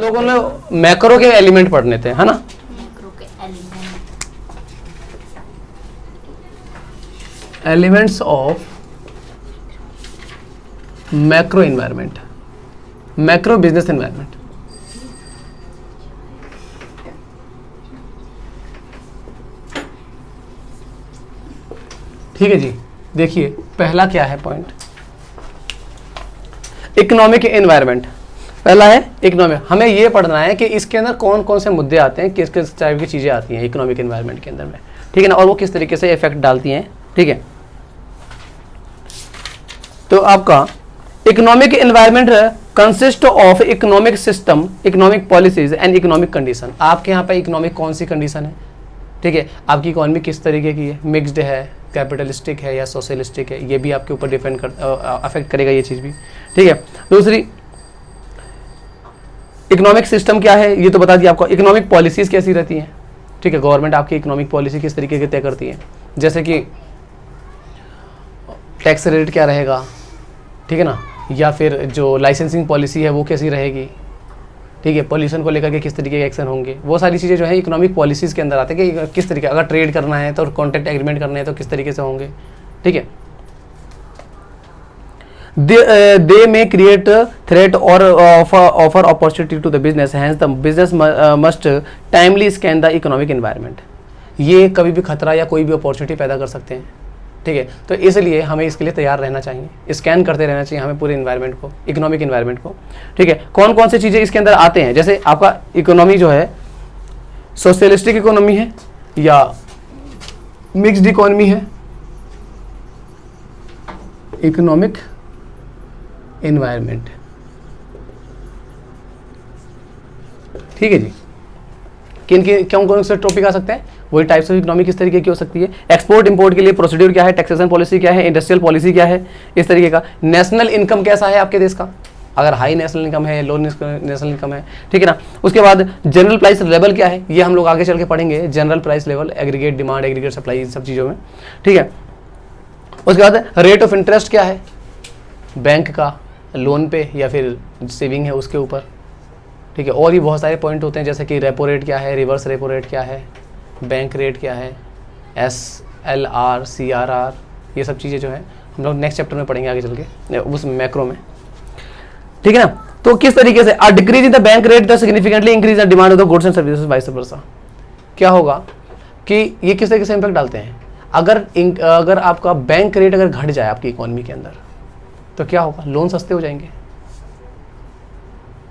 लोगों ने मैक्रो के एलिमेंट पढ़ने थे, है ना। मैक्रो के element, elements of macro environment, macro business environment. ठीक है जी, देखिए पहला क्या है पॉइंट, इकोनॉमिक एनवायरनमेंट। पहला है इकोनॉमिक, हमें ये पढ़ना है कि इसके अंदर कौन कौन से मुद्दे आते हैं, किस किस टाइप की चीज़ें आती हैं इकोनॉमिक एनवायरनमेंट के अंदर में, ठीक है ना, और वो किस तरीके से इफेक्ट डालती हैं, ठीक है। तो आपका economic environment consist of economic system, economic policies and economic condition. आपके यहाँ पे इकोनॉमिक कौन सी कंडीशन है, ठीक है, आपकी इकोनॉमी किस तरीके की है, मिक्स्ड है, कैपिटलिस्टिक है या सोशलिस्टिक है, ये भी आपके ऊपर डिपेंड कर अफेक्ट करेगा ये चीज़ भी, ठीक है। दूसरी इकोनॉमिक सिस्टम क्या है ये तो बता दिया आपको। इकोनॉमिक पॉलिसीज़ कैसी रहती हैं, ठीक है, गवर्नमेंट आपकी इकोनॉमिक पॉलिसी किस तरीके की तय करती है, जैसे कि टैक्स रेट क्या रहेगा, ठीक है ना, या फिर जो लाइसेंसिंग पॉलिसी है वो कैसी रहेगी, ठीक है, पोल्यूशन को लेकर के किस तरीके के एक्शन होंगे, वो सारी चीज़ें जो है इकोनॉमिक पॉलिसीज़ के अंदर आते हैं कि किस तरीके, अगर ट्रेड करना है तो कॉन्ट्रैक्ट एग्रीमेंट करने हैं तो किस तरीके से होंगे, ठीक है। दे मे क्रिएट थ्रेट और offer opportunity to the business, hence the business must timely scan the economic environment. ये कभी भी खतरा या कोई भी अपॉर्चुनिटी पैदा कर सकते हैं, ठीक है, तो इसलिए हमें इसके लिए तैयार रहना चाहिए, स्कैन करते रहना चाहिए हमें पूरे इन्वायरमेंट को, इकोनॉमिक इन्वायरमेंट को, ठीक है। कौन कौन सी चीज़ें इसके अंदर आते हैं, जैसे आपका इकोनॉमी जो है सोशलिस्टिक इकोनॉमी है या मिक्स्ड इकोनॉमी है, इकोनॉमिक एनवायरनमेंट, ठीक है जी। किन के क्यों कौन से टॉपिक आ सकते हैं, वही टाइप्स ऑफ इकोनॉमी किस तरीके की हो सकती है, एक्सपोर्ट इंपोर्ट के लिए प्रोसीड्यूर क्या है, टैक्सेशन पॉलिसी क्या है, इंडस्ट्रियल पॉलिसी क्या है, इस तरीके का। नेशनल इनकम कैसा है आपके देश का, अगर हाई नेशनल इनकम है, लो नेशनल इनकम है, ठीक है ना। उसके बाद जनरल प्राइस लेवल क्या है, ये हम लोग आगे चल के पढ़ेंगे, general price level, aggregate demand, aggregate supply, इन सब चीज़ों में, ठीक है। उसके बाद रेट ऑफ इंटरेस्ट क्या है, बैंक का लोन पे या फिर सेविंग है उसके ऊपर, ठीक है। और भी बहुत सारे पॉइंट होते हैं जैसे कि रेपो रेट क्या है, रिवर्स रेपो रेट क्या है, बैंक रेट क्या है, SLR, CRR, ये सब चीज़ें जो है हम लोग नेक्स्ट चैप्टर में पढ़ेंगे आगे चल के उस मैक्रो में, ठीक है ना। तो किस तरीके से decrease in the bank rate the significantly increase the demand of the goods and services vice versa. क्या होगा कि ये किस तरीके से इम्पैक्ट डालते हैं, अगर आपका बैंक रेट अगर घट जाए आपकी इकोनॉमी के अंदर तो क्या होगा, लोन सस्ते हो जाएंगे।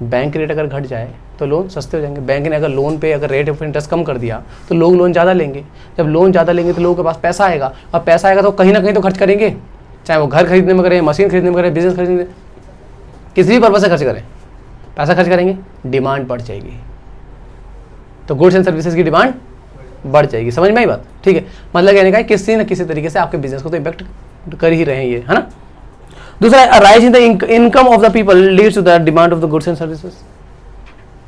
बैंक रेट अगर घट जाए तो लोन सस्ते हो जाएंगे। बैंक ने अगर लोन पे अगर रेट ऑफ इंटरेस्ट कम कर दिया तो लोग लोन ज़्यादा लेंगे, जब लोन ज़्यादा लेंगे तो लोगों के पास पैसा आएगा, और पैसा आएगा तो कहीं ना कहीं तो खर्च करेंगे, चाहे वो घर खरीदने में करें, मशीन खरीदने में करें, बिजनेस खरीदने में, किसी भी पर्पज से खर्च करें, पैसा खर्च करेंगे, डिमांड बढ़ जाएगी, तो गुड्स एंड सर्विसेज की डिमांड बढ़ जाएगी। समझ में आई बात, ठीक है। मतलब कहने का किसी न किसी तरीके से आपके बिजनेस को तो इम्पैक्ट कर ही रहे हैं ये, है ना। दूसरा, rise in the income of the people leads to the demand of the goods and services.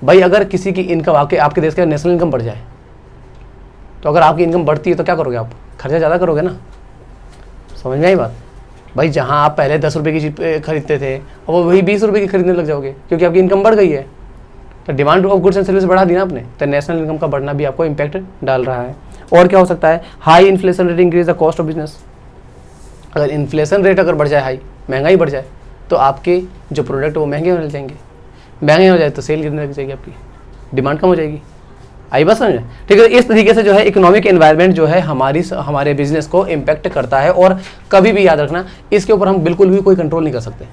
भाई अगर किसी की इनकम आपके देश का नेशनल इनकम बढ़ जाए, तो अगर आपकी इनकम बढ़ती है तो क्या करोगे आप, खर्चा ज़्यादा करोगे ना। समझ में आई बात। भाई जहाँ आप पहले 10 रुपये की चीज़ खरीदते थे और वो वही 20 रुपये की खरीदने लग जाओगे, क्योंकि आपकी इनकम बढ़ गई है, तो demand of goods and service बढ़ा दी ना आपने, तो नेशनल इनकम का बढ़ना भी आपको इम्पैक्ट डाल रहा है। और क्या हो सकता है, high inflation rate increase the cost of business. अगर इन्फ्लेशन रेट अगर बढ़ जाए, हाई महंगाई बढ़ जाए, तो आपके जो प्रोडक्ट वो महंगे होने लग जाएंगे, महंगे हो जाए तो सेल गिरने लग जाएगी, आपकी डिमांड कम हो जाएगी। आई बस समझ, ठीक है। इस तरीके से जो है इकोनॉमिक एनवायरनमेंट जो है हमारे बिजनेस को इम्पैक्ट करता है, और कभी भी याद रखना इसके ऊपर हम बिल्कुल भी कोई कंट्रोल नहीं कर सकते।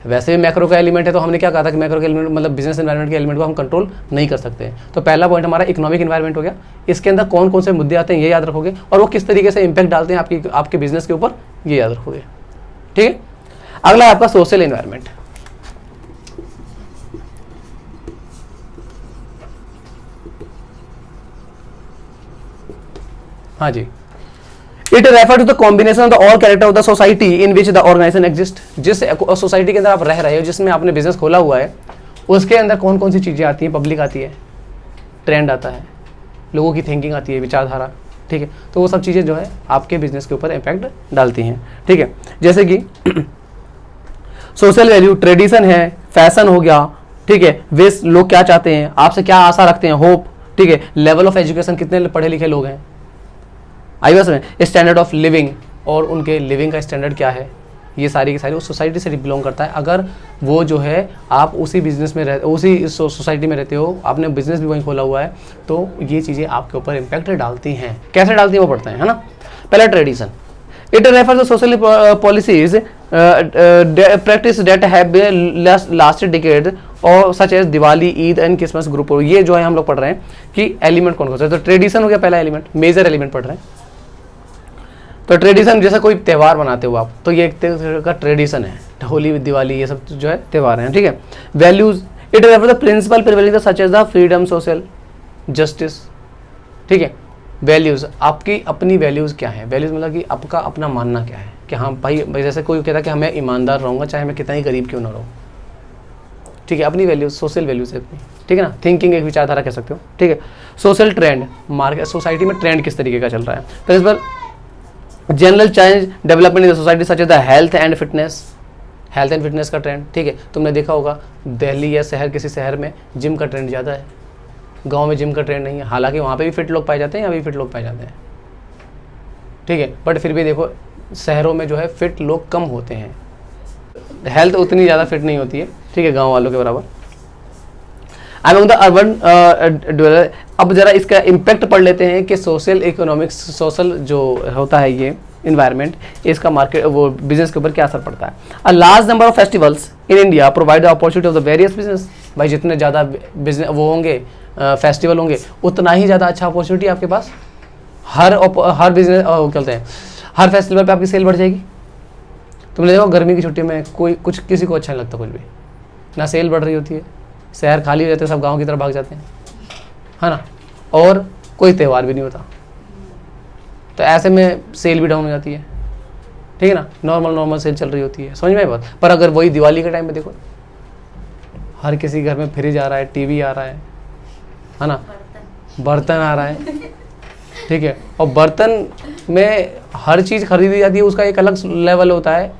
वैसे भी मैक्रो का एलिमेंट है, तो हमने क्या कहा था कि मैक्रो के एलिमेंट मतलब बिजनेस एनवायरनमेंट के एलिमेंट को हम कंट्रोल नहीं कर सकते। तो पहला पॉइंट हमारा इकोनॉमिक एनवायरनमेंट हो गया, इसके अंदर कौन कौन से मुद्दे आते हैं ये याद रखोगे, और वो किस तरीके से इम्पैक्ट डालते हैं आपके बिजनेस के ऊपर, ये याद रखोगे, ठीक है। अगला है आपका सोशल एनवायरनमेंट। हाँ जी, it refer to the combination of the all character of the society in which the organisation exist. जिस सोसाइटी के अंदर आप रह रहे हो, जिसमें आपने बिजनेस खोला हुआ है, उसके अंदर कौन कौन सी चीज़ें आती हैं, पब्लिक आती है, ट्रेंड आता है, लोगों की थिंकिंग आती है, विचारधारा, ठीक है। तो वो सब चीज़ें जो है आपके बिजनेस के ऊपर इम्पैक्ट डालती हैं, ठीक है। जैसे कि सोशल वैल्यू, ट्रेडिशन है, फैशन हो गया, ठीक है, वे लोग क्या चाहते हैं, आपसे क्या आशा रखते हैं, होप, ठीक है, लेवल ऑफ एजुकेशन, कितने पढ़े लिखे लोग हैं, आई बस में, स्टैंडर्ड ऑफ लिविंग, और उनके लिविंग का स्टैंडर्ड क्या है, ये सारी की सारी उस सोसाइटी से बिलोंग करता है। अगर वो जो है आप उसी बिजनेस में रहते, उसी सोसाइटी में रहते हो, आपने बिजनेस भी वहीं खोला हुआ है, तो ये चीज़ें आपके ऊपर इम्पैक्ट डालती हैं। कैसे डालती हैं वो पढ़ते हैं, है ना। पहला tradition, it refers to social policies practice that have lasted decade और such as Diwali, Eid and Christmas group. ये जो है हम लोग पढ़ रहे हैं कि एलिमेंट कौन कौन सा है। तो ट्रेडिशन हो गया पहला एलिमेंट, मेजर एलिमेंट पढ़ रहे हैं। तो ट्रेडिशन, जैसा कोई त्यौहार मनाते हो आप, तो ये एक तरह का ट्रेडिशन है, होली, दिवाली, ये सब जो है त्यौहार हैं, ठीक है। Values, it refer the principle prevailing such as the freedom, social justice, ठीक है। वैल्यूज, आपकी अपनी वैल्यूज क्या है, वैल्यूज मतलब कि आपका अपना मानना क्या है, कि हाँ भाई जैसे कोई कहता है कि हमें ईमानदार रहूँगा चाहे मैं कितना ही गरीब क्यों ना रहूँ, ठीक है। अपनी वैल्यूज, सोशल वैल्यूज है अपनी, ठीक है ना। थिंकिंग, एक विचारधारा कह सकते हो, ठीक है। सोशल ट्रेंड, मार्केट, सोसाइटी में ट्रेंड किस तरीके का चल रहा है। Principle general change development in the society such as the health and fitness, health and fitness का ट्रेंड, ठीक है। तुमने देखा होगा दिल्ली या शहर, किसी शहर में जिम का ट्रेंड ज़्यादा है, गांव में जिम का ट्रेंड नहीं है। हालांकि वहाँ पे भी फिट लोग पाए जाते हैं, यहाँ भी फिट लोग पाए जाते हैं, ठीक है। बट फिर भी देखो शहरों में जो है फिट लोग कम होते हैं, हेल्थ उतनी ज़्यादा फिट नहीं होती है, ठीक है, गाँव वालों के बराबर। अमंग द अर्बन, अब जरा इसका इम्पैक्ट पढ़ लेते हैं कि सोशल इकोनॉमिक्स, सोशल जो होता है ये इन्वायरमेंट, इसका मार्केट वो बिजनेस के ऊपर क्या असर पड़ता है। A large number of festivals in India provide the opportunity of the various business. भाई जितने ज़्यादा बिजनेस वो होंगे, फेस्टिवल होंगे, उतना ही ज़्यादा अच्छा अपॉर्चुनिटी आपके पास। हर बिजनेस कहते हैं हर फेस्टिवल पे आपकी सेल बढ़ जाएगी। तुमने देखो गर्मी की छुट्टी में कोई कुछ किसी को अच्छा नहीं लगता कुछ भी, ना सेल बढ़ रही होती है, शहर खाली हो जाते हैं, सब गांव की तरफ भाग जाते हैं, है ना, और कोई त्यौहार भी नहीं होता, तो ऐसे में सेल भी डाउन हो जाती है, ठीक है ना। नॉर्मल सेल चल रही होती है, समझ में आई बात। पर अगर वही दिवाली के टाइम में देखो, हर किसी घर में फ्रिज आ रहा है, टीवी आ रहा है ना, बर्तन आ रहा है, ठीक है। और बर्तन में हर चीज़ खरीदी जाती है, उसका एक अलग लेवल होता है,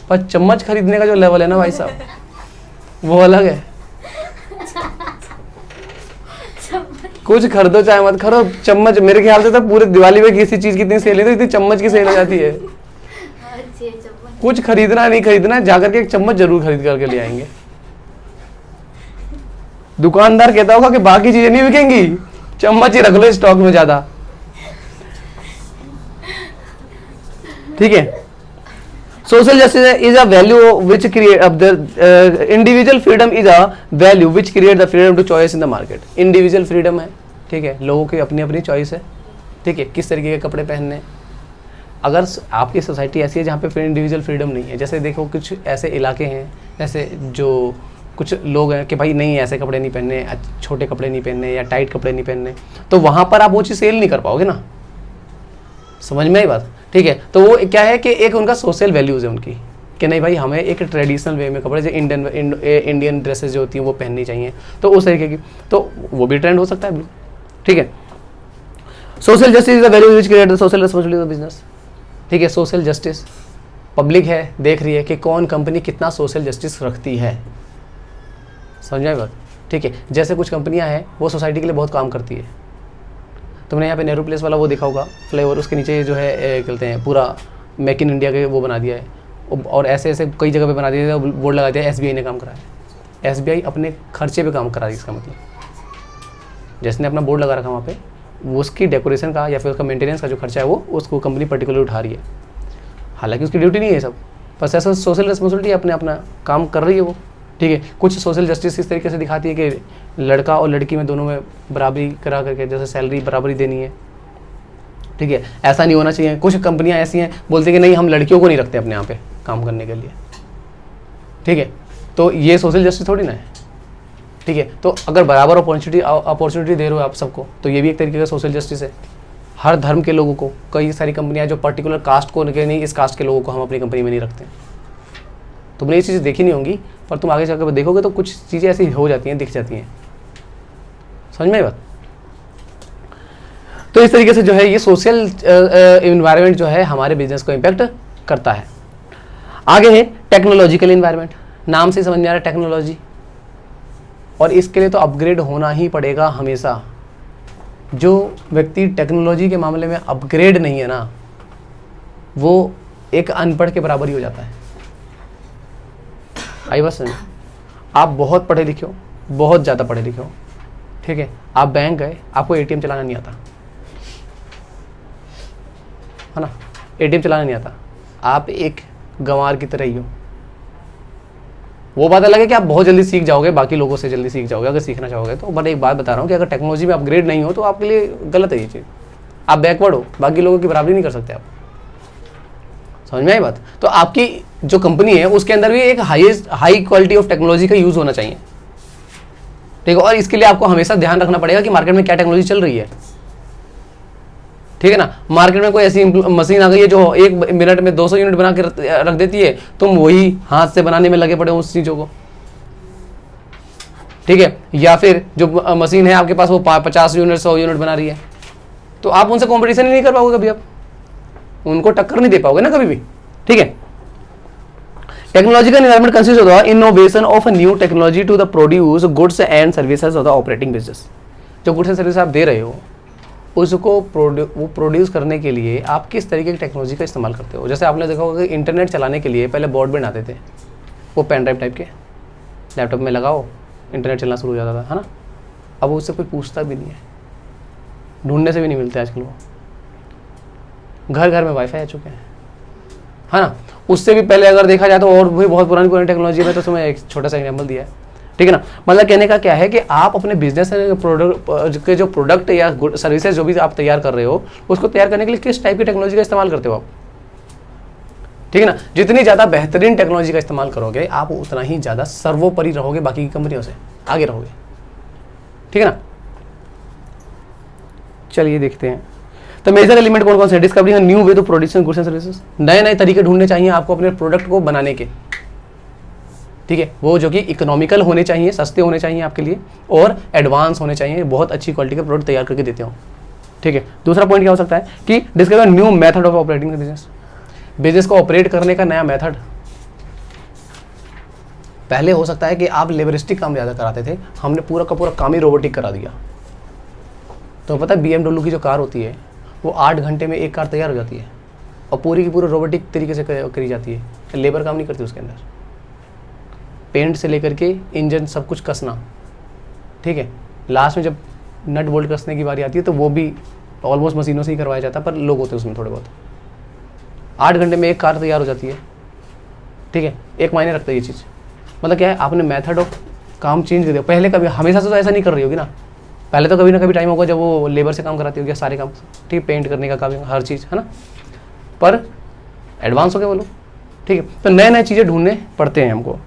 पर चम्मच खरीदने का जो लेवल है ना भाई साहब, वो अलग है। कुछ खरीदो चाहे मत खरीदो, चम्मच मेरे ख्याल से तो पूरे दिवाली में किसी चीज़ की इतनी सेल है तो इतनी चम्मच की सेल हो जाती है। कुछ खरीदना नहीं खरीदना, जाकर के एक चम्मच जरूर खरीद करके ले आएंगे। दुकानदार कहता होगा कि बाकी चीजें नहीं बिकेंगी, चम्मच ही रख लो स्टॉक में ज्यादा, ठीक है। Social justice is a value which create individual freedom is a value which create the freedom to choice in the market. Individual freedom है, ठीक है, लोगों की अपनी अपनी चॉइस है, ठीक है, किस तरीके के कपड़े पहनने। अगर आपकी सोसाइटी ऐसी है जहाँ पे फिर इंडिविजुअल फ्रीडम नहीं है, जैसे देखो कुछ ऐसे इलाके हैं, ऐसे जो कुछ लोग हैं कि भाई नहीं ऐसे कपड़े नहीं पहनने, छोटे कपड़े नहीं पहनने या टाइट कपड़े नहीं पहनने, तो वहाँ पर आप वो चीज़ सेल नहीं कर पाओगे ना, समझ में आई बात, ठीक है। तो वो क्या है कि एक उनका सोशल वैल्यूज़ है उनकी, कि नहीं भाई हमें एक ट्रेडिशनल वे में कपड़े, जो इंडियन ड्रेसेस जो होती हैं वो पहननी चाहिए, तो उस तरीके की, तो वो भी ट्रेंड हो सकता है, ठीक है। Social justice is the value which create the social responsibility of business, ठीक है। सोशल जस्टिस, पब्लिक है देख रही है कि कौन कंपनी कितना सोशल जस्टिस रखती है, समझ में बात, ठीक है। जैसे कुछ कंपनियां हैं वो सोसाइटी के लिए बहुत काम करती है। तुमने यहाँ पे नेहरू प्लेस वाला वो देखा होगा फ्लेवर, उसके नीचे जो है कहते हैं पूरा मेक इन इंडिया के वो बना दिया है, और ऐसे ऐसे कई जगह पे बना दिया है, बोर्ड लगा दिया SBI ने काम करा है। SBI अपने खर्चे पे काम करा है, इसका मतलब जिसने अपना बोर्ड लगा रखा वहाँ पे, वो उसकी डेकोरेशन का या फिर उसका मेंटेनेंस का जो खर्चा है वो उसको कंपनी पर्टिकुलर उठा रही है। हालांकि उसकी ड्यूटी नहीं है सब, बस ऐसा सोशल रिस्पॉन्सिबिलिटी अपने अपना काम कर रही है वो, ठीक है। कुछ सोशल जस्टिस इस तरीके से दिखाती है कि लड़का और लड़की में दोनों में बराबरी करा करके, जैसे सैलरी बराबरी देनी है, ठीक है, ऐसा नहीं होना चाहिए। कुछ कंपनियां ऐसी हैं बोलती हैं कि नहीं हम लड़कियों को नहीं रखते अपने यहाँ पे काम करने के लिए, ठीक है, तो ये सोशल जस्टिस थोड़ी ना है, ठीक है। तो अगर बराबर अपॉर्चुनिटी दे रहे हो आप सबको, तो ये भी एक तरीके का सोशल जस्टिस है। हर धर्म के लोगों को, कई सारी कंपनियां जो पर्टिकुलर कास्ट को नहीं, इस कास्ट के लोगों को हम अपनी कंपनी में नहीं रखते। तुमने ये चीज़ें देखी नहीं होंगी, पर तुम आगे जाकर देखोगे तो कुछ चीज़ें ऐसी हो जाती हैं, दिख जाती हैं, समझ में आई बात। तो इस तरीके से जो है ये सोशल इन्वायरमेंट जो है हमारे बिजनेस को इम्पैक्ट करता है। आगे है टेक्नोलॉजिकल इन्वायरमेंट, नाम से समझ में आ रहा है टेक्नोलॉजी, और इसके लिए तो अपग्रेड होना ही पड़ेगा हमेशा। जो व्यक्ति टेक्नोलॉजी के मामले में अपग्रेड नहीं है ना, वो एक अनपढ़ के बराबर ही हो जाता है। आई बात समझ? आप बहुत पढ़े लिखे हो, बहुत ज़्यादा पढ़े लिखे हो, ठीक है, आप बैंक गए, आपको एटीएम चलाना नहीं आता, है ना, एटीएम चलाना नहीं आता, आप एक गंवार की तरह ही हो। वो बात अलग है कि आप बहुत जल्दी सीख जाओगे, बाकी लोगों से जल्दी सीख जाओगे अगर सीखना चाहोगे तो। बट एक बात बता रहा हूँ कि अगर टेक्नोलॉजी में अपग्रेड नहीं हो तो आपके लिए गलत है ये चीज़। आप बैकवर्ड हो, बाकी लोगों की बराबरी नहीं कर सकते आप। समझ में आई बात? तो आपकी जो कंपनी है उसके अंदर भी एक हाई क्वालिटी ऑफ टेक्नोलॉजी का यूज़ होना चाहिए, ठीक है। और इसके लिए आपको हमेशा ध्यान रखना पड़ेगा कि मार्केट में क्या टेक्नोलॉजी चल रही है, ठीक है ना। मार्केट में कोई ऐसी मशीन आ गई है जो 1 मिनट में 200 यूनिट बना के रख देती है, तुम वही हाथ से बनाने में लगे पड़े हो उस चीज़ों को, ठीक है। या फिर जो मशीन है आपके पास वो 50 यूनिट 100 यूनिट बना रही है, तो आप उनसे कॉम्पिटिशन ही नहीं कर पाओगे कभी, आप उनको टक्कर नहीं दे पाओगे ना कभी भी, ठीक है। टेक्नोलॉजिकल एनवायरनमेंट कंसिस्ट होता है innovation of a new technology to the produce goods and services of the operating business. जो गुड्स एंड सर्विस आप दे रहे हो उसको प्रोड्यूस करने के लिए आप किस तरीके की टेक्नोलॉजी का इस्तेमाल करते हो। जैसे आपने देखा होगा कि इंटरनेट चलाने के लिए पहले ब्रॉडबैंड आते थे, वो पेन ड्राइव टाइप के, लैपटॉप में लगाओ इंटरनेट चलना शुरू हो जाता था, है ना। अब उससे कोई पूछता भी नहीं है, ढूंढने से भी नहीं मिलते आजकल, वो घर घर में वाईफाई आ चुके हैं, है ना। उससे भी पहले अगर देखा जाए तो और भी बहुत पुरानी टेक्नोलॉजी में, तो तुम्हें एक छोटा सा एग्जाम्पल दिया है, ठीक है ना। मतलब कहने का क्या है कि आप अपने बिजनेस प्रोडक्ट के जो प्रोडक्ट या सर्विसेज जो भी आप तैयार कर रहे हो उसको तैयार करने के लिए किस टाइप की टेक्नोलॉजी का इस्तेमाल करते हो आप, ठीक है ना। जितनी ज़्यादा बेहतरीन टेक्नोलॉजी का इस्तेमाल करोगे आप उतना ही ज़्यादा सर्वोपरि रहोगे, बाकी की कंपनियों से आगे रहोगे, ठीक है ना। चलिए देखते हैं तो मेजर एलिमेंट कौन कौन से हैं। Discovering new way to producing goods and services, नए नए तरीके ढूंढने चाहिए आपको अपने प्रोडक्ट को बनाने के, ठीक है। वो जो कि इकोनॉमिकल होने चाहिए, सस्ते होने चाहिए आपके लिए, और एडवांस होने चाहिए, बहुत अच्छी क्वालिटी के प्रोडक्ट तैयार करके देते हो, ठीक है। दूसरा पॉइंट क्या हो सकता है कि discover new method of operating business, business को ऑपरेट करने का नया मेथड। पहले हो सकता है कि आप लेबरिस्टिक काम ज़्यादा कराते थे, हमने पूरा का पूरा काम ही रोबोटिक करा दिया। तो पता है BMW की जो कार होती है वो 8 घंटे में एक कार तैयार हो जाती है, और पूरी की पूरी रोबोटिक तरीके से करी जाती है, लेबर काम नहीं करती उसके अंदर। पेंट से लेकर के इंजन सब कुछ कसना, ठीक है। लास्ट में जब नट बोल्ट कसने की बारी आती है तो वो भी ऑलमोस्ट मशीनों से ही करवाया जाता है, पर लोग होते हैं उसमें थोड़े बहुत। 8 घंटे में एक कार तैयार हो जाती है, ठीक है। एक मायने रखता है ये चीज़। मतलब क्या है, आपने मेथड ऑफ काम चेंज कर दिया। पहले कभी हमेशा से तो ऐसा नहीं कर रही होगी ना, पहले तो कभी ना कभी टाइम होगा जब वो लेबर से काम कराती होगी, सारे काम, ठीक है, पेंट करने का काम, हर चीज़, है ना। पर एडवांस हो गए वो लोग, ठीक है। तो नए नए चीज़ें ढूंढने पड़ते हैं हमको।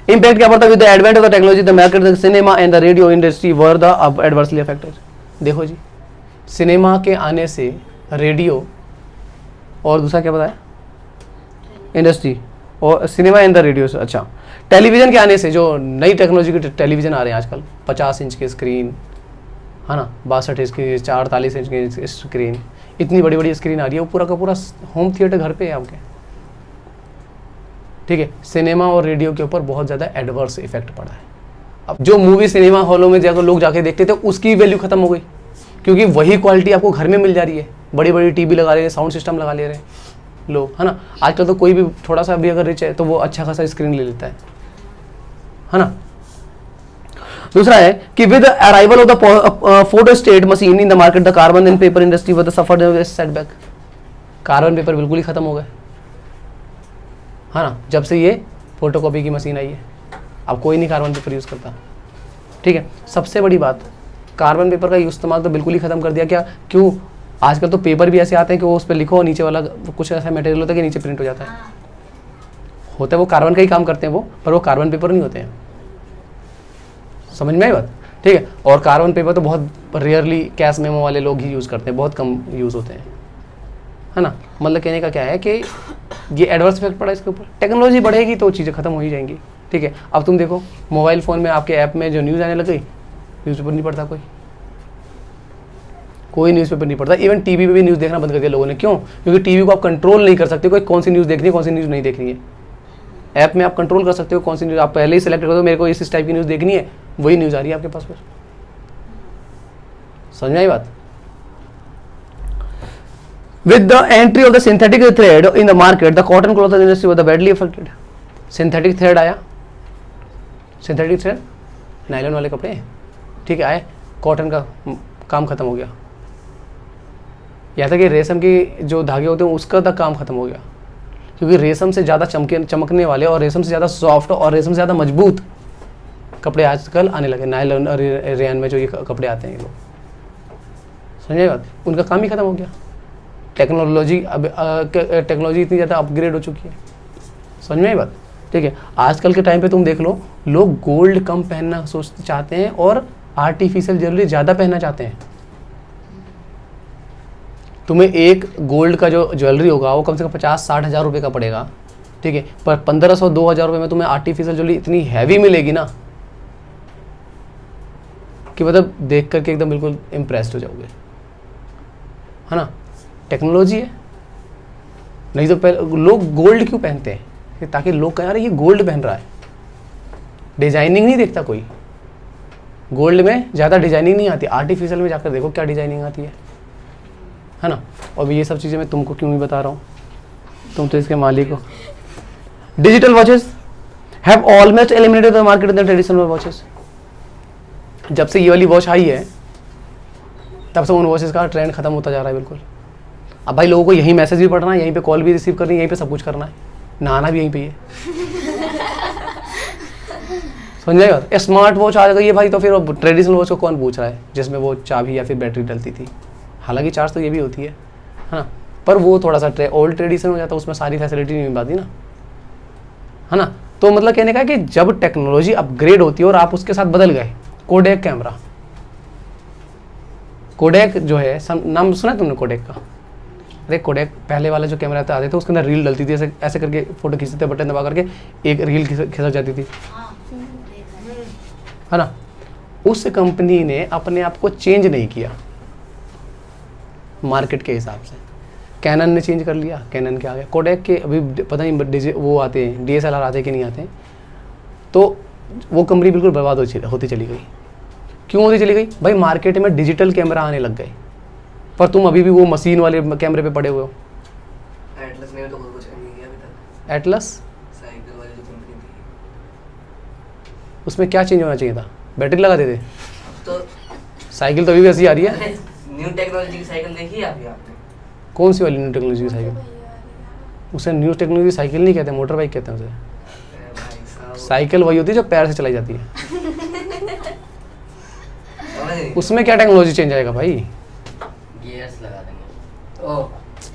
इम्पैक्ट क्या पड़ता है with the advent of the technology the market the cinema and the radio industry were the adversely affected. देखो जी, सिनेमा के आने से रेडियो और दूसरा क्या बताया, इंडस्ट्री और सिनेमा एंड द रेडियो से, अच्छा, टेलीविज़न के आने से, जो नई टेक्नोलॉजी के टेलीविज़न आ रहे हैं आजकल, 50 इंच के स्क्रीन, है ना, 62 इंच की, 48 इंच की स्क्रीन, इतनी बड़ी बड़ी स्क्रीन आ रही है, वो पूरा का पूरा होम थिएटर घर पे है आपके, ठीक है। सिनेमा और रेडियो के ऊपर बहुत ज़्यादा एडवर्स इफेक्ट पड़ा है। अब जो मूवी सिनेमा हॉलों में जाकर लोग जाके देखते थे उसकी वैल्यू खत्म हो गई, क्योंकि वही क्वालिटी आपको घर में मिल जा रही है। बड़ी बड़ी टीवी लगा रहे हैं, साउंड सिस्टम लगा ले रहे हैं लोग, है ना। आजकल तो कोई भी थोड़ा सा भी अगर रिच है तो वो अच्छा खासा स्क्रीन ले लेता है ना। दूसरा है कि with arrival of the photo state machine in the market the carbon and paper industry with suffered setback. Carbon paper बिल्कुल ही खत्म हो गए, है ना, जब से ये फोटोकॉपी की मशीन आई है। अब कोई नहीं कार्बन पेपर यूज़ करता, ठीक है। सबसे बड़ी बात, कार्बन पेपर का इस्तेमाल तो बिल्कुल ही ख़त्म कर दिया। क्या, क्यों? आजकल तो पेपर भी ऐसे आते हैं कि वो उस पर लिखो, नीचे वाला कुछ ऐसा मटेरियल होता है कि नीचे प्रिंट हो जाता है। होता है वो कार्बन का ही काम करते हैं वो, पर वो कार्बन पेपर नहीं होते हैं। समझ में आई बात, ठीक है। और कार्बन पेपर तो बहुत रेयरली कैश मेमो वाले लोग ही यूज़ करते हैं, बहुत कम यूज़ होते हैं, है ना। मतलब कहने का क्या है कि ये एडवर्स इफेक्ट पड़ा इसके ऊपर। टेक्नोलॉजी बढ़ेगी तो चीज़ें खत्म हो ही जाएंगी, ठीक है। अब तुम देखो मोबाइल फ़ोन में आपके ऐप में जो न्यूज़ आने लग गई, न्यूज़पेपर नहीं पढ़ता कोई न्यूज़पेपर नहीं पढ़ता। इवन टीवी पे भी न्यूज़ देखना बंद कर दिया लोगों ने। क्यों? क्योंकि टीवी को आप कंट्रोल नहीं कर सकते, कोई कौन सी न्यूज़ देखनी है, कौन सी न्यूज़ नहीं देखनी है। ऐप में आप कंट्रोल कर सकते हो कौन सी न्यूज़, आप पहले ही सेलेक्ट कर दो मेरे को इस टाइप की न्यूज़ देखनी है, वही न्यूज़ आ रही है आपके पास। फिर समझ में आई बात। With the entry of the synthetic thread in the market, the cotton cloth industry was badly affected. Synthetic thread आया, synthetic thread नायलॉन वाले कपड़े, ठीक है, आए, कॉटन का काम खत्म हो गया। यहाँ तक कि रेशम के जो धागे होते हैं उसका तक काम खत्म हो गया, क्योंकि रेशम से ज़्यादा चमकने वाले और रेशम से ज़्यादा सॉफ्ट और रेशम से ज़्यादा मजबूत कपड़े आजकल आने लगे। नायलॉन और रेयन में जो ये कपड़े आते हैं ये लोग, समझिए बात, उनका काम ही खत्म हो गया। टेक्नोलॉजी टेक्नोलॉजी इतनी ज़्यादा अपग्रेड हो चुकी है, समझ में आई बात, ठीक है। आजकल के टाइम पे तुम देख लो, लोग गोल्ड कम पहनना चाहते हैं और आर्टिफिशियल ज्वेलरी ज़्यादा पहनना चाहते हैं। तुम्हें एक गोल्ड का जो ज्वेलरी होगा वो कम से कम 50-60 हज़ार रुपये का पड़ेगा, ठीक है, पर 1500-2000 रुपये में तुम्हें आर्टिफिशियल ज्वेलरी इतनी हैवी मिलेगी ना कि मतलब देख करके एकदम बिल्कुल इम्प्रेस्ड हो जाओगे, है ना। टेक्नोलॉजी है। नहीं तो पहले लोग गोल्ड क्यों पहनते हैं, कि ताकि लोग कहें अरे ये गोल्ड पहन रहा है। डिजाइनिंग नहीं देखता कोई, गोल्ड में ज़्यादा डिजाइनिंग नहीं आती, आर्टिफिशियल में जाकर देखो क्या डिजाइनिंग आती है ना। और ये सब चीज़ें मैं तुमको क्यों नहीं बता रहा हूँ, तुम तो इसके मालिक हो। Digital watches have almost eliminated the market in the traditional watches. जब से ये वाली वॉच आई है तब से उन वॉचेस का ट्रेंड खत्म होता जा रहा है बिल्कुल। अब भाई लोगों को यहीं मैसेज भी पढ़ना है, यहीं पे कॉल भी रिसीव करनी है, यहीं पे सब कुछ करना है, नहाना भी यहीं पे है। समझ जाएगा। स्मार्ट वॉच आ गई है भाई, तो फिर ट्रेडिशनल वॉच को कौन पूछ रहा है जिसमें वो चाबी या फिर बैटरी डलती थी। हालांकि चार्ज तो ये भी होती है ना, पर वो थोड़ा सा ओल्ड ट्रेडिशन हो जाता है, उसमें सारी फैसिलिटी नहीं मिल पाती ना, है ना। तो मतलब कहने का है कि जब टेक्नोलॉजी अपग्रेड होती है और आप उसके साथ बदल गए। कोडेक कैमरा, कोडेक जो है नाम सुना है तुमने कोडेक का? अरे कोडेक पहले वाला जो कैमरा आते थे उसके अंदर रील डलती थी, ऐसे ऐसे करके फोटो खींचते थे, बटन दबा करके एक रील खिसक जाती थी, है ना। उस कंपनी ने अपने आप को चेंज नहीं किया मार्केट के हिसाब से। कैनन ने चेंज कर लिया, कैनन के आ गया। कोडेक के अभी पता नहीं वो आते हैं DSLR आते हैं कि नहीं आते, तो वो कंपनी बिल्कुल बर्बाद होती चली गई। क्यों होती चली गई भाई? मार्केट में डिजिटल कैमरा आने लग गए, पर तुम अभी भी वो मशीन वाले कैमरे पे पड़े हुए हो। एटलस ने तो कुछ नहीं किया अभी तक। एटलस साइकिल वाली जो कंपनी थी, उसमें क्या चेंज होना चाहिए था? बैटरी लगा देते। अब तो साइकिल तो अभी वैसी आ रही है। न्यू टेक्नोलॉजी की साइकिल देखी है अभी आपने? कौन सी वाली न्यू टेक्नोलॉजी की साइकिल? उसे न्यू टेक्नोलॉजी साइकिल नहीं कहते, मोटर बाइक कहते हैं उसे। भाई साहब, साइकिल वही होती है जो पैर से चलाई जाती है। समझ नहीं। उसमें क्या टेक्नोलॉजी चेंज आएगा भाई? गियर्स लगा देंगे। ओह,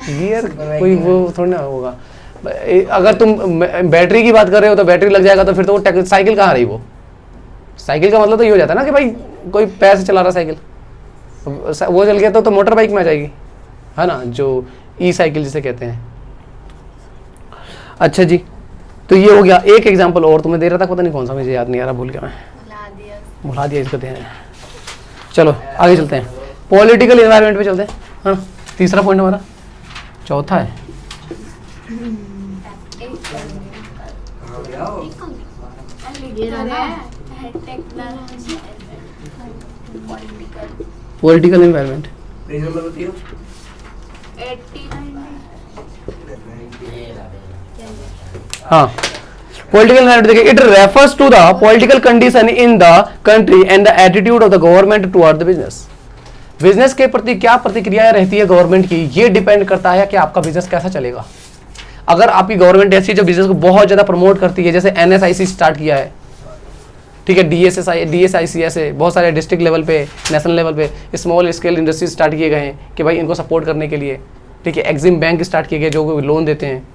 गियर कोई वो थोड़ी ना होगा। अगर तुम बैटरी की बात कर रहे हो तो बैटरी लग जाएगा, तो फिर तो वो साइकिल कहाँ रही? वो साइकिल का मतलब तो ये हो जाता है ना कि भाई कोई पैर से चला रहा साइकिल, वो चल गया तो मोटर बाइक में आ जाएगी, है ना, जो ई साइकिल जिसे कहते हैं। अच्छा जी, तो ये हो गया एक एग्जांपल और तुम्हें दे रहा था, पता नहीं कौन सा, मुझे याद नहीं आ रहा, भूल गया मैं, भुला दिया इसको ध्यान। चलो आगे चलते हैं, पॉलिटिकल एनवायरनमेंट पे चलते हैं, है ना। तीसरा पॉइंट हमारा, चौथा है कहाँ गया वो? Political environment. पेज नंबर बताइए। हाँ, पॉलिटिकल एनवायरनमेंट देखिए, it refers to the political condition in the country and the attitude of the government toward the business. Business के प्रति क्या प्रतिक्रिया रहती है गवर्नमेंट की, ये डिपेंड करता है कि आपका बिजनेस कैसा चलेगा। अगर आपकी गवर्नमेंट ऐसी जो बिजनेस को बहुत ज़्यादा प्रमोट करती है, जैसे NSIC स्टार्ट किया है, ठीक है, DSIC ऐसे बहुत सारे डिस्ट्रिक्ट लेवल पे, नेशनल लेवल पे स्मॉल स्केल इंडस्ट्री स्टार्ट किए गए हैं कि भाई इनको सपोर्ट करने के लिए, ठीक है। एग्जिम बैंक स्टार्ट किए गए जो लोन देते हैं।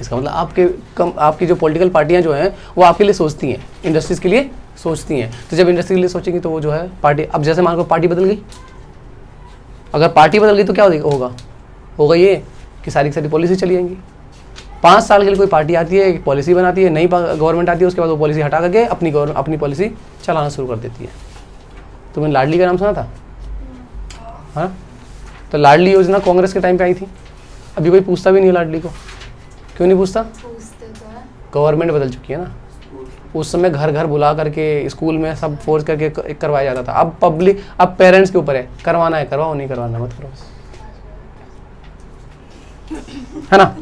इसका मतलब आपकी जो पॉलिटिकल पार्टियां जो हैं वो आपके लिए सोचती हैं, इंडस्ट्रीज़ के लिए सोचती हैं। तो जब इंडस्ट्री के लिए सोचेंगी तो वो जो है पार्टी, अब जैसे मान लो पार्टी बदल गई, अगर पार्टी बदल गई तो क्या होगा ये कि सारी की सारी पॉलिसी चली जाएंगी। 5 साल के लिए कोई पार्टी आती है, एक पॉलिसी बनाती है, नई गवर्नमेंट आती है, उसके बाद वो पॉलिसी हटा करके अपनी पॉलिसी चलाना शुरू कर देती है। तुमने लाडली का नाम सुना था? हाँ, तो लाडली योजना कांग्रेस के टाइम पे आई थी। अभी कोई पूछता भी नहीं है लाडली को। क्यों नहीं पूछता? गवर्नमेंट बदल चुकी है ना। उस समय घर घर बुला करके स्कूल में सब फोर्स करके करवाया जाता था। अब पब्लिक, अब पेरेंट्स के ऊपर है, करवाना है करवाओ, नहीं करवाना मत करो, है ना।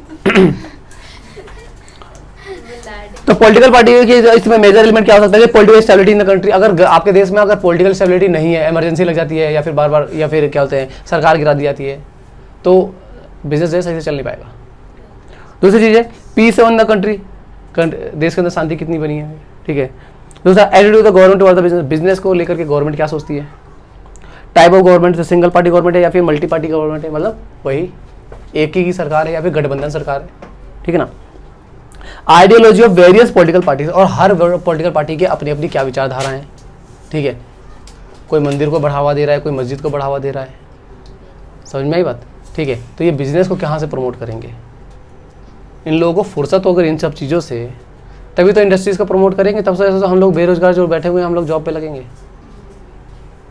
तो पॉलिटिकल पार्टी की इसमें मेजर एलिमेंट क्या हो सकता है कि political stability in the country. अगर आपके देश में अगर पॉलिटिकल स्टेबिलिटी नहीं है, इमरजेंसी लग जाती है या फिर बार बार या फिर क्या बोलते हैं सरकार गिरा दी जाती है, तो बिजनेस सही से चल नहीं पाएगा। दूसरी चीज़ है पीस ऑन द कंट्री, देश के अंदर शांति कितनी बनी है, ठीक है। दूसरा attitude the government towards the business, business को लेकर के गवर्नमेंट क्या सोचती है। Type of government, single party government है या फिर मल्टी पार्टी गवर्नमेंट है, मतलब वही एक ही की सरकार है या फिर गठबंधन सरकार है, ठीक है ना। Ideology of various political parties, और हर पॉलिटिकल पार्टी के अपनी अपनी क्या विचारधारा है, ठीक है। कोई मंदिर को बढ़ावा दे रहा है, कोई मस्जिद को बढ़ावा दे रहा है, समझ में आई बात, ठीक है। तो ये बिजनेस को कहाँ से प्रमोट करेंगे, इन लोगों को फुर्सत होकर इन सब चीज़ों से, तभी तो इंडस्ट्रीज़ को प्रमोट करेंगे। तब से हम लोग बेरोजगार जो बैठे हुए हैं हम लोग जॉब पे लगेंगे,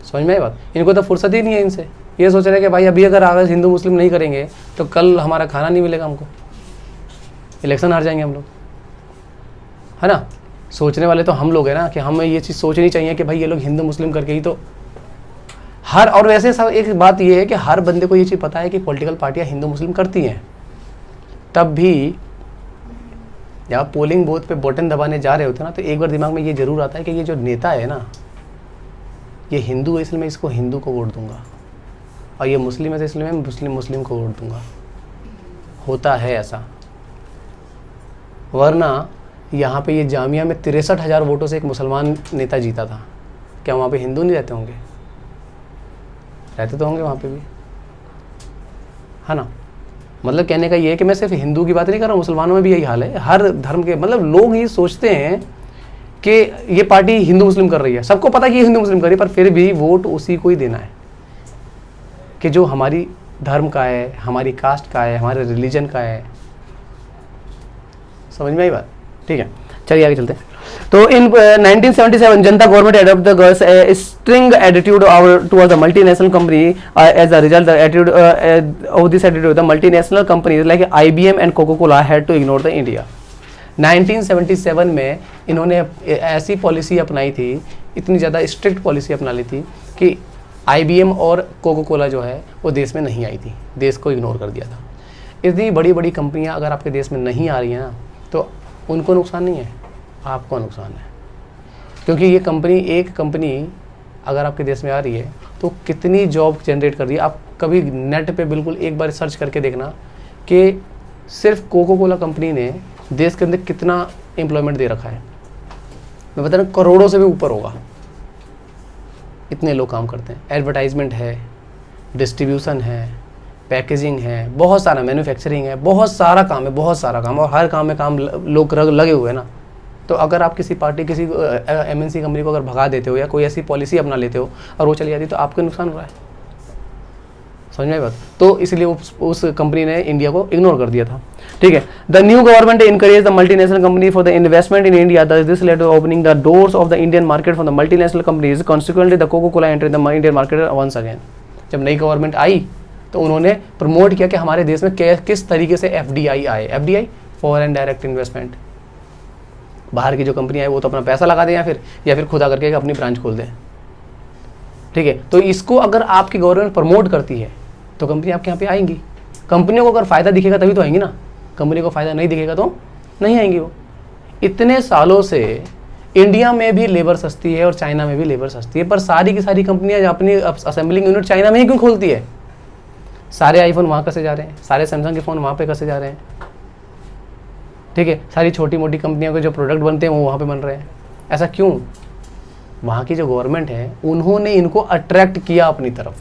समझ में आई बात। इनको तो फुर्सत ही नहीं है इनसे, ये सोच रहे हैं कि भाई अभी अगर आगे हिंदू मुस्लिम नहीं करेंगे तो कल हमारा खाना नहीं मिलेगा, हमको इलेक्शन हार जाएंगे हम लोग, है ना। सोचने वाले तो हम लोग हैं ना, कि हमें ये चीज़ सोचनी चाहिए कि भाई ये लोग हिंदू मुस्लिम करके ही तो हर, और वैसे सब एक बात ये है कि हर बंदे को ये चीज़ पता है कि पॉलिटिकल पार्टियाँ हिंदू मुस्लिम करती हैं, तब भी जब आप पोलिंग बूथ पे बटन दबाने जा रहे होते हैं ना, तो एक बार दिमाग में ये जरूर आता है कि ये जो नेता है ना ये हिंदू है इसलिए मैं इसको हिंदू को वोट दूंगा, और ये मुस्लिम है तो इसलिए मैं मुस्लिम को वोट दूंगा। होता है ऐसा, वरना यहाँ पे ये जामिया में 63,000 वोटों से एक मुसलमान नेता जीता था, क्या वहाँ पे हिंदू नहीं रहते होंगे, रहते तो होंगे वहाँ पे भी, है ना। मतलब कहने का ये है कि मैं सिर्फ हिंदू की बात नहीं कर रहा हूँ, मुसलमानों में भी यही हाल है। हर धर्म के मतलब लोग ये सोचते हैं कि ये पार्टी हिंदू मुस्लिम कर रही है, सबको पता है कि ये हिंदू मुस्लिम कर रही है, पर फिर भी वोट उसी को ही देना है कि जो हमारी धर्म का है, हमारी कास्ट का है, हमारे रिलीजन का है। समझ में आई बात, ठीक है। चलिए आगे चलते हैं। तो in 1977 Janata government adopt the string attitude towards the multinational company as a result the attitude of this attitude the multinational companies like IBM and Coca Cola had to ignore the India. 1977 में इन्होंने ऐसी policy अपनाई थी, इतनी ज़्यादा strict policy अपना ली थी कि IBM और कोका कोला जो है वो देश में नहीं आई थी, देश को इग्नोर कर दिया था। इतनी बड़ी बड़ी कंपनियां अगर आपके देश में नहीं आ रही हैं ना, तो उनको नुकसान नहीं है, आपको नुकसान है। क्योंकि ये कंपनी, एक कंपनी अगर आपके देश में आ रही है तो कितनी जॉब जनरेट कर रही है। आप कभी नेट पे बिल्कुल एक बार सर्च करके देखना कि सिर्फ कोका कोला कंपनी ने देश के अंदर कितना एम्प्लॉयमेंट दे रखा है। मैं बता रहा हूँ करोड़ों से भी ऊपर होगा, इतने लोग काम करते हैं। एडवर्टाइजमेंट है, डिस्ट्रीब्यूशन है, पैकेजिंग है, बहुत सारा मैन्युफैक्चरिंग है, बहुत सारा काम है, बहुत सारा काम, और हर काम में काम लोग लगे हुए हैं ना। तो अगर आप किसी पार्टी, किसी MNC कंपनी को अगर भगा देते हो या कोई ऐसी पॉलिसी अपना लेते हो और वो चली जाती है तो आपको नुकसान हो रहा है, समझ में आई बात। तो इसलिए उस कंपनी ने इंडिया को इग्नोर कर दिया था, ठीक है। The new government encourage the multinational company for the investment in India, this led to opening the doors of the Indian market for the multinational companies. Consequently the Coca Cola entered the Indian market once again. जब नई government आई तो उन्होंने promote किया कि हमारे देश में किस तरीके से FDI आए। FDI फॉरेन डायरेक्ट इन्वेस्टमेंट, बाहर की जो कंपनी आए वो तो अपना पैसा लगा दें या फिर खुदा करके अपनी ब्रांच खोल दें, ठीक है। तो इसको अगर आपकी गवर्नमेंट प्रमोट करती है तो कंपनी आपके यहाँ पे आएंगी। कंपनियों को अगर फ़ायदा दिखेगा तभी तो आएंगी ना, कंपनी को फ़ायदा नहीं दिखेगा तो नहीं आएंगी वो। इतने सालों से इंडिया में भी लेबर सस्ती है और चाइना में भी लेबर सस्ती है, पर सारी की सारी कंपनियाँ अपनी असेंबलिंग यूनिट चाइना में ही क्यों खोलती है। सारे आईफोन वहाँ कसे जा रहे हैं, सारे सैमसंग के फ़ोन वहाँ पे कसे जा रहे हैं, ठीक है। सारी छोटी मोटी कंपनियों के जो प्रोडक्ट बनते हैं वो वहाँ पे बन रहे हैं। ऐसा क्यों? वहाँ की जो गवर्नमेंट है उन्होंने इनको अट्रैक्ट किया अपनी तरफ।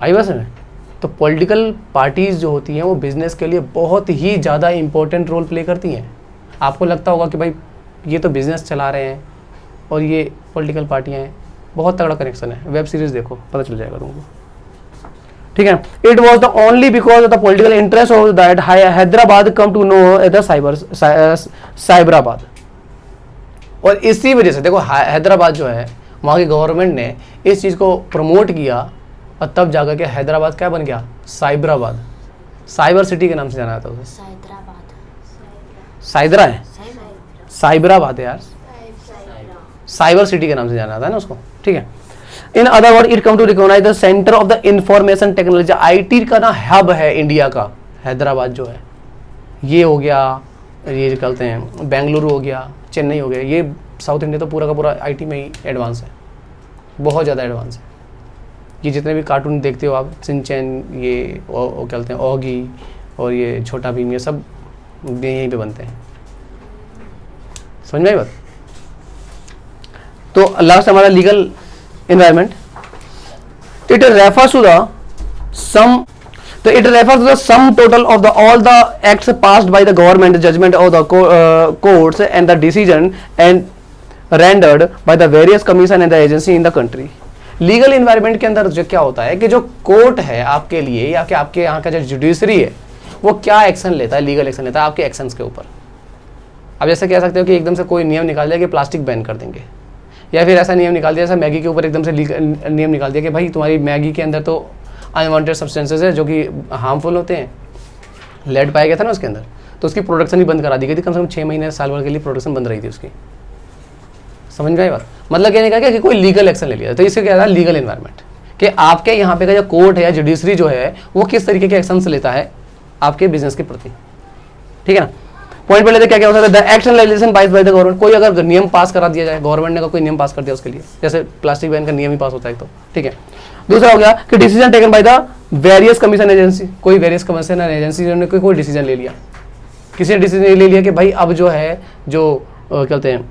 आई बस में। तो पॉलिटिकल पार्टीज़ जो होती हैं वो बिज़नेस के लिए बहुत ही ज़्यादा इंपॉर्टेंट रोल प्ले करती हैं। आपको लगता होगा कि भाई ये तो बिज़नेस चला रहे हैं और ये पॉलिटिकल पार्टियाँ हैं, बहुत तगड़ा कनेक्शन है। वेब सीरीज़ देखो पता चल जाएगा तुमको, ठीक है। It was the only because of the political interest of that Hyderabad come to know the Cyberabad. और इसी वजह से देखो हैदराबाद जो है वहाँ की गवर्नमेंट ने इस चीज़ को प्रमोट किया और तब जाकर के हैदराबाद क्या बन गया? साइबराबाद। साइबर सिटी के नाम से जाना जाता है उसे। साइदरा है, साइबर साइबराबाद है यार, साइबर साइबर सिटी के नाम से जाना जाता है ना उसको, ठीक है। In other word it come to recognize the centre of the information technology, IT का ना हब है इंडिया का, हैदराबाद जो है ये हो गया, ये कहते हैं बेंगलुरु हो गया, चेन्नई हो गया, ये साउथ इंडिया तो पूरा का पूरा आईटी में ही एडवांस है, बहुत ज़्यादा एडवांस है। ये जितने भी कार्टून देखते हो आप, सिंचैन, ये क्या कहते हैं ऑगी और ये छोटा भीम, ये सब यहीं पे बनते हैं, समझ में आई बात। तो लास्ट हमारा legal environment, it refers to the sum, so it refers to the sum total of the all the acts passed by the government, the judgment of the courts and the decision and rendered by the various commission and the agency in the country। Legal environment के अंदर जो क्या होता है कि जो court है आपके लिए या कि आपके यहाँ का जो जुडिशरी है वो क्या एक्शन लेता है, लीगल एक्शन लेता है आपके एक्शंस के ऊपर। आप जैसे कह सकते हो कि एकदम से कोई नियम निकाल दिया कि प्लास्टिक बैन कर देंगे, या फिर ऐसा नियम निकाल दिया जैसा मैगी के ऊपर एकदम से नियम निकाल दिया कि भाई तुम्हारी मैगी के अंदर तो अनवांटेड सब्सटेंसेस है जो कि हार्मफुल होते हैं, लेड पाया गया था ना उसके अंदर, तो उसकी प्रोडक्शन ही बंद करा दी गई थी, कम से कम 6 महीने साल भर के लिए प्रोडक्शन बंद रही थी उसकी। समझ गए बात, मतलब कहने का कि कोई लीगल एक्शन ले लिया, तो इससे क्या था लीगल इन्वायरमेंट, कि आपके यहाँ पे का जो कोर्ट है या जुडिशरी जो है वो किस तरीके के एक्शन लेता है आपके बिजनेस के प्रति, ठीक है ना। पॉइंट पे लेते क्या क्या हो सकता है, the action legislation pass by the government, कोई अगर नियम पास करा दिया जाए, गवर्नमेंट ने कोई नियम पास कर दिया उसके लिए, जैसे प्लास्टिक बैन का नियम ही पास होता है तो, ठीक है। दूसरा हो गया कि decision taken by the various commission agency, कोई वेरियस कमीशन एजेंसी ने कोई डिसीजन ले लिया, किसी ने डिसीजन ले लिया कि भाई अब जो है जो कहते हैं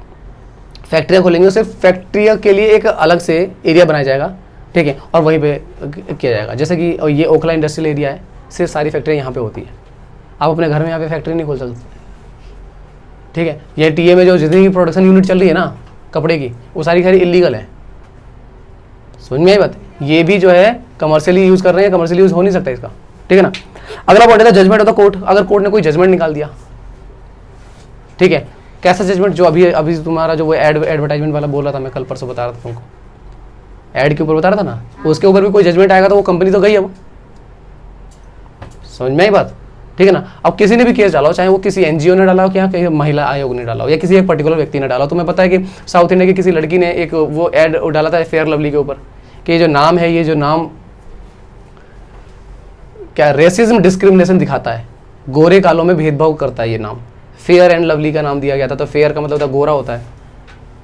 फैक्ट्रियाँ खोलेंगे, उसे फैक्ट्रियों के लिए एक अलग से एरिया बनाया जाएगा, ठीक है, और वहीं पे किया जाएगा। जैसे कि ये ओखला इंडस्ट्रियल एरिया है, सिर्फ सारी फैक्ट्रियाँ यहाँ पे होती है, आप अपने घर में यहाँ पे फैक्ट्री नहीं खोल सकते, ठीक है। ये टीए में जो जितनी भी प्रोडक्शन यूनिट चल रही है ना कपड़े की, वो सारी इलीगल है, समझ में आई बात। ये भी जो है कमर्शियली यूज़ कर रहे हैं, कमर्शियली यूज़ हो नहीं सकता इसका, ठीक है ना। अगला पॉइंट है जजमेंट ऑफ द कोर्ट, अगर कोर्ट ने कोई जजमेंट निकाल दिया, ठीक है, कैसा जजमेंट, जो अभी तुम्हारा जो वो एडवर्टाइजमेंट वाला बोल रहा था, मैं कल परसों बता रहा था तुमको, एड के ऊपर बता रहा था ना, उसके ऊपर भी कोई जजमेंट आएगा तो वो कंपनी तो गई अब, समझ में आई बात, ठीक है ना। अब किसी ने भी केस डाला हो, चाहे वो किसी एनजीओ ने डाला हो कि कहीं महिला आयोग ने डाला हो या किसी एक पर्टिकुलर व्यक्ति ने डाला हो, तुम्हें पता है कि साउथ इंडिया की किसी लड़की ने एक वो एड डाला था फेयर लवली के ऊपर कि ये जो नाम है, ये जो नाम क्या रेसिज्म डिस्क्रिमिनेशन दिखाता है, गोरे कालों में भेदभाव करता है, ये नाम फेयर एंड लवली का नाम दिया गया था। तो फेयर का मतलब होता है गोरा होता है,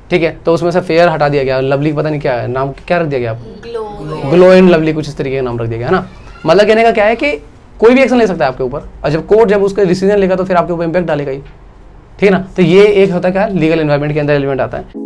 ठीक है, तो उसमें से फेयर हटा दिया गया, लवली पता नहीं क्या है नाम, क्या रख दिया गया आपको, ग्लो एंड लवली कुछ इस तरीके का नाम रख दिया गया है ना। मतलब कहने का क्या है कि कोई भी एक्शन ले सकता है आपके ऊपर, और जब कोर्ट जब उसका डिसीजन लेगा तो फिर आपके ऊपर इंपैक्ट डालेगा ही, ठीक है ना। तो ये एक होता है क्या लीगल एनवायरनमेंट के अंदर एलिमेंट आता है।